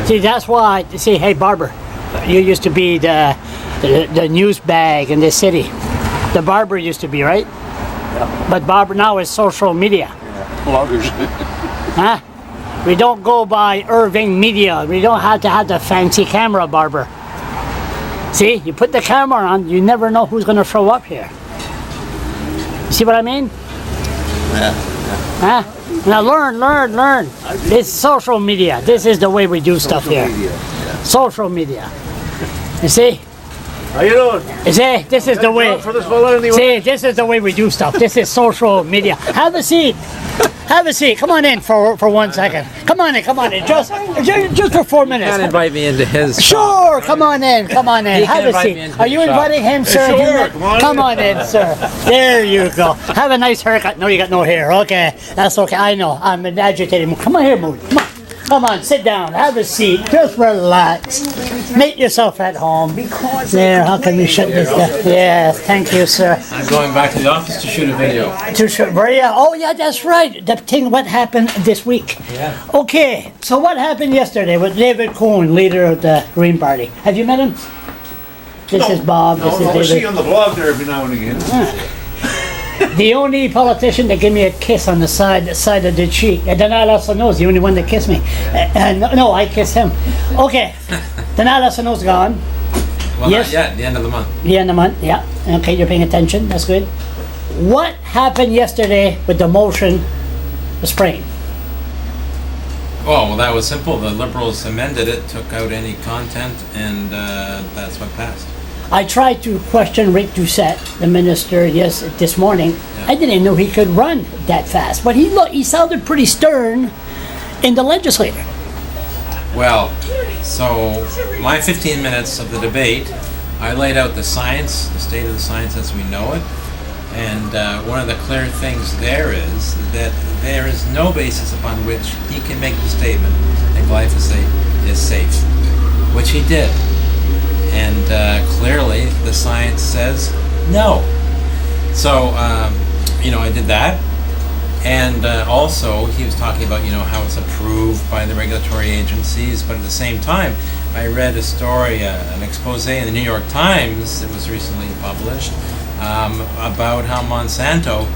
See, that's why. See, hey, barber, you used to be the news bag in this city. The barber used to be, right? Yeah. But barber now is social media. Yeah. Bloggers. Huh? We don't go by Irving Media. We don't have to have the fancy camera, barber. See, you put the camera on, you never know who's going to show up here. You see what I mean? Yeah. Huh? Now learn. This is social media. This is the way we do stuff here. Media. Yeah. Social media. You see? How you doing? You see? This is the way. For this fella anyway? See, this is the way we do stuff. This is social media. Have a seat. Have a seat. Come on in for 1 second. Come on in. Just for 4 minutes. You can't invite me into his Sure. Come on in. Have a seat. Are you inviting him, sir? Sure. Come on in, sir. There you go. Have a nice haircut. No, you got no hair. Okay. That's okay. I know. I'm an agitated mood. Come on here, Moody. Come on, sit down. Have a seat. Just relax. Make yourself at home. There, how can we shut this down? Yeah, thank you, sir. I'm going back to the office to shoot a video. Oh, yeah, that's right. The thing, what happened this week. Yeah. Okay, so what happened yesterday with David Coon, leader of the Green Party? Have you met him? This is Bob. This is I David. see you on the blog there every now and again. The only politician that gave me a kiss on the side of the cheek. And Donald also knows, the only one that kissed me. No, I kissed him. Okay. Donald also knows gone. Well, Yes. not yet. The end of the month. The end of the month, yeah. Okay, you're paying attention. That's good. What happened yesterday with the motion of spraying? Oh, well, that was simple. The Liberals amended it, took out any content, and that's what passed. I tried to question Rick Doucette, the minister, this morning. Yeah. I didn't know he could run that fast, but he sounded pretty stern in the legislature. Well, so my 15 minutes of the debate, I laid out the science, the state of the science as we know it, and one of the clear things there is that there is no basis upon which he can make the statement that glyphosate is safe, which he did. And clearly the science says no. So, I did that. And also he was talking about, how it's approved by the regulatory agencies. But at the same time, I read a story, an expose in the New York Times that was recently published about how Monsanto,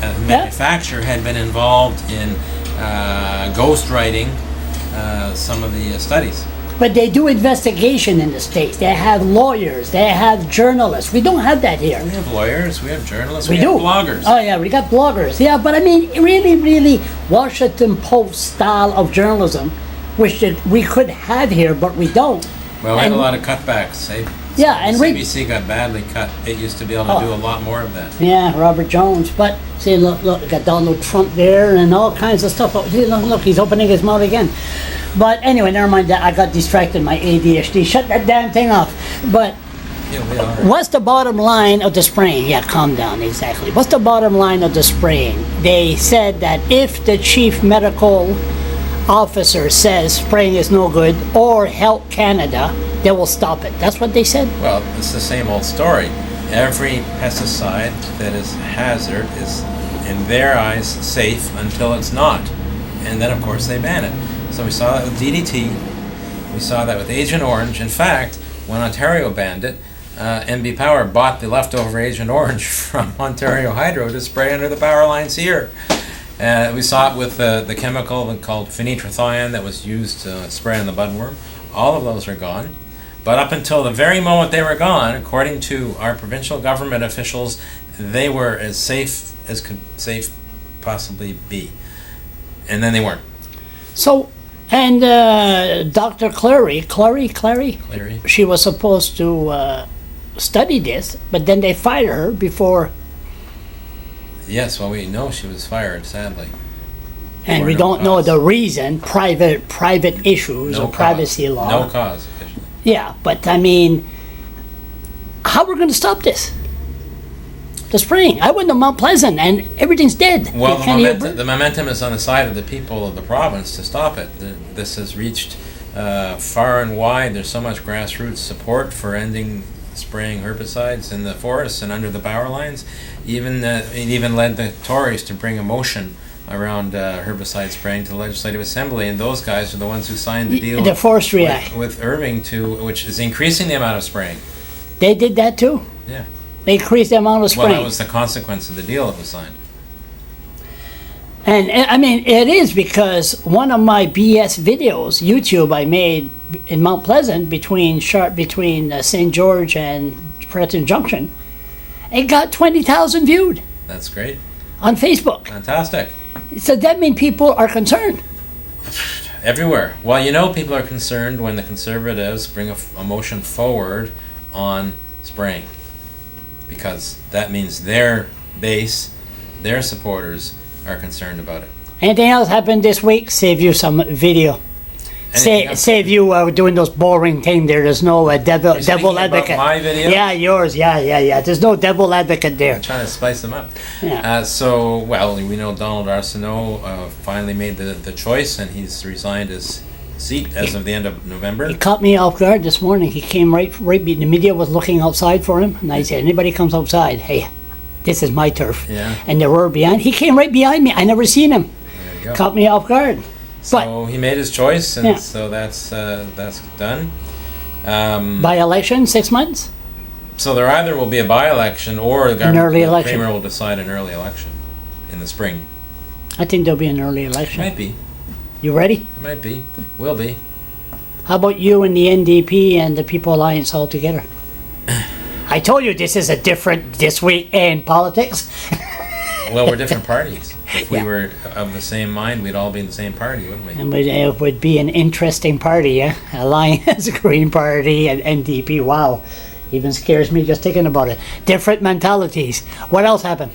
a manufacturer, had been involved in ghostwriting some of the studies. But they do investigation in the States. They have lawyers. They have journalists. We don't have that here. We have lawyers, we have journalists, We we do. have bloggers. Oh, yeah, we got bloggers. Yeah, but I mean, really Washington Post style of journalism, which we could have here, but we don't. Well, we had a lot of cutbacks. And CBC got badly cut. It used to be able to do a lot more of that. Yeah, Robert Jones. But see, look, got Donald Trump there and all kinds of stuff. Oh, see, look, he's opening his mouth again. But anyway, never mind that. I got distracted. My ADHD. Shut that damn thing off. But what's the bottom line of the spraying? Yeah, calm down. Exactly. What's the bottom line of the spraying? They said that if the chief medical officer says spraying is no good, or Health Canada, they will stop it. That's what they said. Well, it's the same old story. Every pesticide that is hazard is, in their eyes, safe until it's not. And then, of course, they ban it. So we saw that with DDT. We saw that with Agent Orange. In fact, when Ontario banned it, MB Power bought the leftover Agent Orange from Ontario Hydro to spray under the power lines here. We saw it with the chemical called phenetrathion that was used to spray on the budworm. All of those are gone. But up until the very moment they were gone, according to our provincial government officials, they were as safe as could safe possibly be. And then they weren't. So, and Dr. Clary, she was supposed to study this, but then they fired her before. Yes, well, we know she was fired, sadly. And we don't know the reason, private issues or privacy law. No cause, officially. Yeah, but I mean, how are we going to stop this? The spraying. I went to Mount Pleasant and everything's dead. Well, the momentum is on the side of the people of the province to stop it. This has reached far and wide. There's so much grassroots support for ending spraying herbicides in the forests and under the power lines. It even led the Tories to bring a motion around herbicide spraying to the Legislative Assembly, and those guys are the ones who signed the deal The Forestry Act. with Irving which is increasing the amount of spraying. They did that too? Yeah. They increased the amount of spraying. Well, that was the consequence of the deal that was signed. And I mean, it is because one of my BS videos, YouTube, I made in Mount Pleasant between St. George and Preston Junction, it got 20,000 viewed That's great. on Facebook. Fantastic. So that means people are concerned. Everywhere. Well, you know, people are concerned when the Conservatives bring a motion forward on spraying, because that means their base, their supporters, are concerned about it. Anything else happened this week? Save you some video. Save you doing those boring thing there. There's no devil Speaking advocate. about my video? Yeah, yours. Yeah. There's no devil advocate there. I'm trying to spice them up. Yeah. Well, we know Donald Arsenault finally made the choice, and he's resigned his seat as of the end of November. He caught me off guard this morning. He came right. The media was looking outside for him, and I said, "Anybody comes outside, hey, this is my turf." Yeah. And they were behind. He came right behind me. I never seen him. There you go. Caught me off guard. So he made his choice, and Yeah. so that's done. By election, 6 months. So there either will be a by-election, or the government, early election. Kramer will decide an early election in the spring. I think there'll be an early election. Might be. You ready? It might be. Will be. How about you and the NDP and the People Alliance all together? I told you this is a different this week in politics. Well, we're different parties. If we Yeah. were of the same mind, we'd all be in the same party, wouldn't we? And it would be an interesting party, yeah? Alliance, Green Party, and NDP. Wow. Even scares me just thinking about it. Different mentalities. What else happened?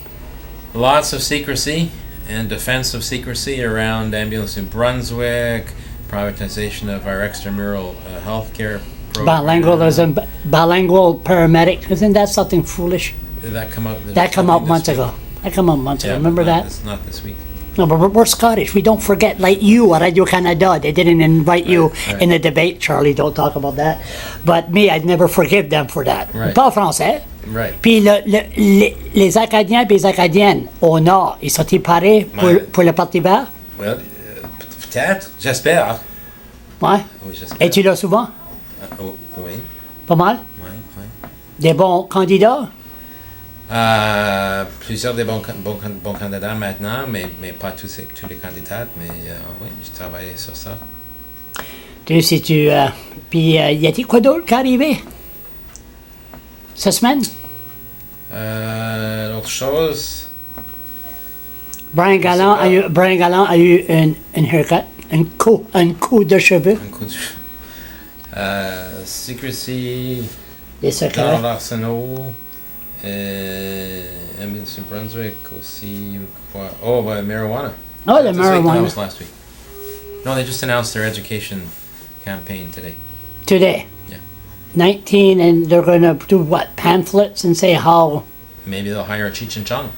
Lots of secrecy and defense of secrecy around ambulance in Brunswick, privatization of our extramural healthcare program. Bilingual paramedic. Isn't that something foolish? Did that come out? That come out this months week? ago. That come out months ago. Yeah, Remember but that? It's not this week. No, but we're Scottish. We don't forget, like you at Radio Canada. They didn't invite you Right. in the debate. Charlie, don't talk about that. But me, I'd never forgive them for that. Right. Ils parlent français. Right. Puis les Acadiens et les Acadiennes au Nord, ils sont-ils parés Ouais. pour le Parti vert? Well, peut-être. J'espère. Ouais. Oui, j'espère. Es-tu là souvent? Oui. Pas mal? Oui. Des bons candidats? Plusieurs des bons candidats maintenant, mais pas tous les candidats. Mais oui, je travaille sur ça. Puis y a-t-il quoi d'autre qui est arrivé? Cette semaine? Autre chose. Brian Gallant a eu une haircut, un coup de cheveux. Un coup de... secrecy. Des secrets. Donald Arsenault. Ambulance in Brunswick aussi. Quoi? Oh, marijuana. Oh, the This week? No, it marijuana. was last week. No, they just announced their education campaign today. Today. Yeah. 19, and they're going to do what? Pamphlets and say how. Maybe they'll hire a Cheech and Chong.